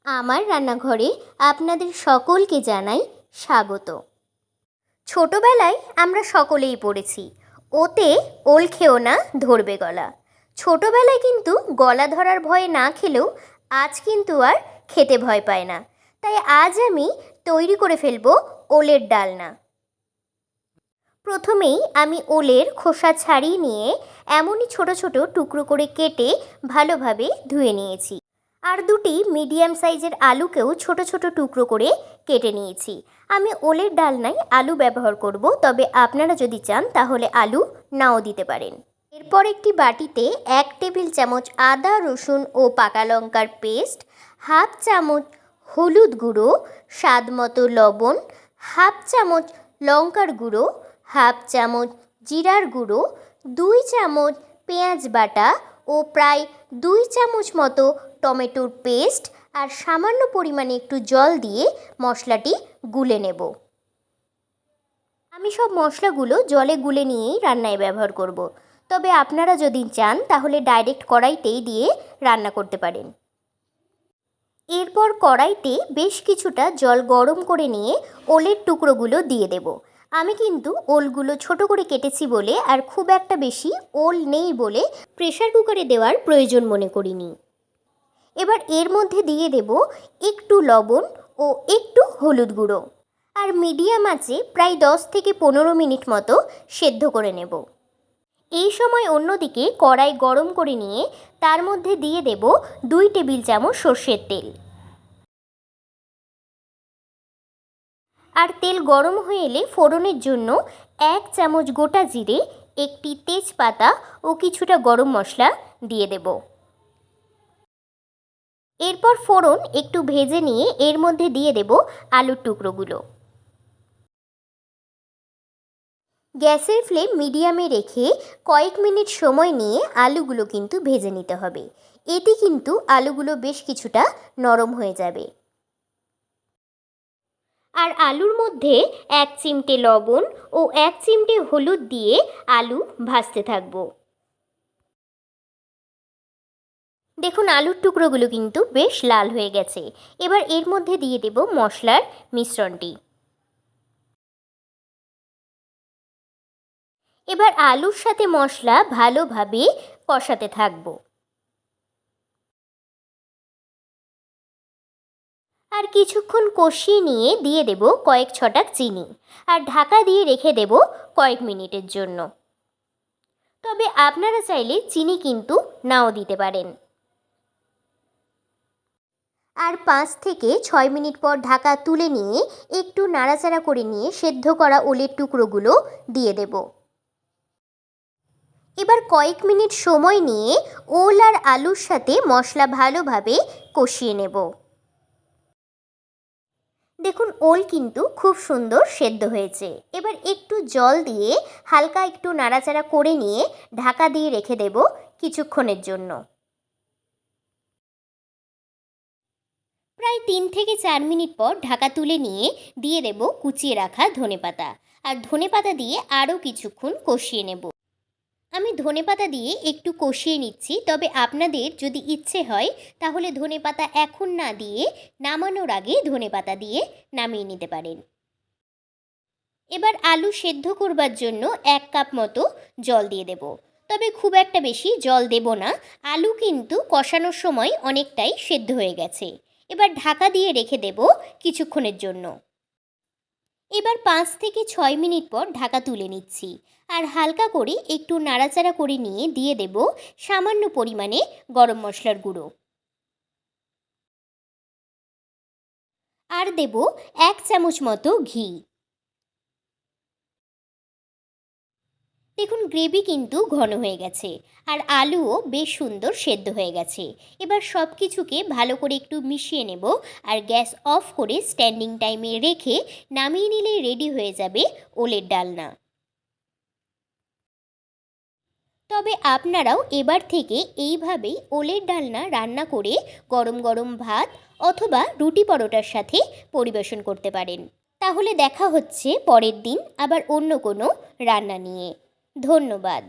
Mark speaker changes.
Speaker 1: আমার রান্নাঘরে আপনাদের সকলকে জানাই স্বাগত। ছোটবেলায় আমরা সকলেই পড়েছি, ওতে ওল খেও না ধরবে গলা। ছোটবেলায় কিন্তু গলা ধরার ভয়ে না খেলেও আজ কিন্তু আর খেতে ভয় পায় না। তাই আজ আমি তৈরি করে ফেলবো ওলের ডালনা। প্রথমেই আমি ওলের খোসা ছাড়িয়ে নিয়ে এমনই ছোট ছোট টুকরো করে কেটে ভালোভাবে ধুয়ে নিয়েছি। আর দুটি মিডিয়াম সাইজের আলুকেও ছোট ছোট টুকরো করে কেটে নিয়েছি। আমি ওলের ডালনায় আলু ব্যবহার করব, তবে আপনারা যদি চান তাহলে আলু নাও দিতে পারেন। এরপর একটি বাটিতে 1 টেবিল চামচ আদা রসুন ও পাকা লঙ্কার পেস্ট, হাফ চামচ হলুদ গুঁড়ো, স্বাদ মতো লবণ, হাফ চামচ লঙ্কার গুঁড়ো, হাফ চামচ জিরার গুঁড়ো, 2 চামচ পেঁয়াজ বাটা ও প্রায় 2 চামচ মতো টমেটোর পেস্ট আর সামান্য পরিমাণে একটু জল দিয়ে মশলাটি গুলে নেব। আমি সব মশলাগুলো জলে গুলে নিয়েই রান্নায় ব্যবহার করব, তবে আপনারা যদি চান তাহলে ডাইরেক্ট কড়াইতেই দিয়ে রান্না করতে পারেন। এরপর কড়াইতে বেশ কিছুটা জল গরম করে নিয়ে ওলের টুকরোগুলো দিয়ে দেব। আমি কিন্তু ওলগুলো ছোট করে কেটেছি বলে আর খুব একটা বেশি ওল নেই বলে প্রেসার কুকারে দেওয়ার প্রয়োজন মনে করিনি। এবার এর মধ্যে দিয়ে দেব একটু লবণ ও একটু হলুদ গুঁড়ো, আর মিডিয়াম আঁচে প্রায় 10 থেকে 15 মিনিট মতো সেদ্ধ করে নেব। এই সময় অন্যদিকে কড়াই গরম করে নিয়ে তার মধ্যে দিয়ে দেব 2 টেবিল চামচ সর্ষের তেল। আর তেল গরম হয়ে এলে ফোড়নের জন্য 1 চামচ গোটা জিরে, একটি তেজপাতা ও কিছুটা গরম মশলা দিয়ে দেব। এরপর ফোড়ন একটু ভেজে নিয়ে এর মধ্যে দিয়ে দেব আলুর টুকরোগুলো। গ্যাসের ফ্লেম মিডিয়ামে রেখে কয়েক মিনিট সময় নিয়ে আলুগুলো কিন্তু ভেজে নিতে হবে। এতে কিন্তু আলুগুলো বেশ কিছুটা নরম হয়ে যাবে। আর আলুর মধ্যে 1 চিমটে লবণ ও 1 চিমটে হলুদ দিয়ে আলু ভাজতে থাকবো। দেখুন আলুর টুকরোগুলো কিন্তু বেশ লাল হয়ে গেছে। এবার এর মধ্যে দিয়ে দেব মশলার মিশ্রণটি। এবার আলুর সাথে মশলা ভালোভাবে কষাতে থাকবো। আর কিছুক্ষণ কষিয়ে নিয়ে দিয়ে দেব কয়েক ছটাক চিনি, আর ঢাকা দিয়ে রেখে দেব কয়েক মিনিটের জন্য। তবে আপনারা চাইলে চিনি কিন্তু নাও দিতে পারেন। আর 5 থেকে 6 মিনিট পর ঢাকা তুলে নিয়ে একটু নাড়াচাড়া করে নিয়ে সেদ্ধ করা ওলের টুকরোগুলো দিয়ে দেব। এবার কয়েক মিনিট সময় নিয়ে ওল আর আলুর সাথে মশলা ভালোভাবে কষিয়ে নেব। দেখুন ওল কিন্তু খুব সুন্দর সেদ্ধ হয়েছে। এবার একটু জল দিয়ে হালকা একটু নাড়াচাড়া করে নিয়ে ঢাকা দিয়ে রেখে দেব কিছুক্ষণের জন্য। প্রায় 3 থেকে 4 মিনিট পর ঢাকা তুলে নিয়ে দিয়ে দেব কুচিয়ে রাখা ধনেপাতা, আর ধনেপাতা দিয়ে আরও কিছুক্ষণ কষিয়ে নেব। আমি ধনেপাতা দিয়ে একটু কষিয়ে নিচ্ছি, তবে আপনাদের যদি ইচ্ছে হয় তাহলে ধনেপাতা এখন না দিয়ে নামানোর আগে ধনেপাতা দিয়ে নামিয়ে নিতে পারেন। এবার আলু সেদ্ধ করবার জন্য 1 কাপ মতো জল দিয়ে দেব, তবে খুব একটা বেশি জল দেব না। আলু কিন্তু কষানোর সময় অনেকটাই সেদ্ধ হয়ে গেছে। এবার ঢাকা দিয়ে রেখে দেব কিছুক্ষণের জন্য। এবার 5 থেকে 6 মিনিট পর ঢাকা তুলে নিচ্ছি, আর হালকা করে একটু নাড়াচাড়া করে নিয়ে দিয়ে দেব সামান্য পরিমাণে গরম মশলার গুঁড়ো, আর দেব 1 চামচ মতো ঘি। দেখুন গ্রেভি কিন্তু ঘন হয়ে গেছে, আর আলুও বেশ সুন্দর সেদ্ধ হয়ে গেছে। এবার সব কিছুকে ভালো করে একটু মিশিয়ে নেব, আর গ্যাস অফ করে স্ট্যান্ডিং টাইমে রেখে নামিয়ে নিলে রেডি হয়ে যাবে ওলের ডালনা। তবে আপনারাও এবার থেকে এইভাবেই ওলের ডালনা রান্না করে গরম গরম ভাত অথবা রুটি পরোটার সাথে পরিবেশন করতে পারেন। তাহলে দেখা হচ্ছে পরের দিন আবার অন্য কোনো রান্না নিয়ে। ধন্যবাদ।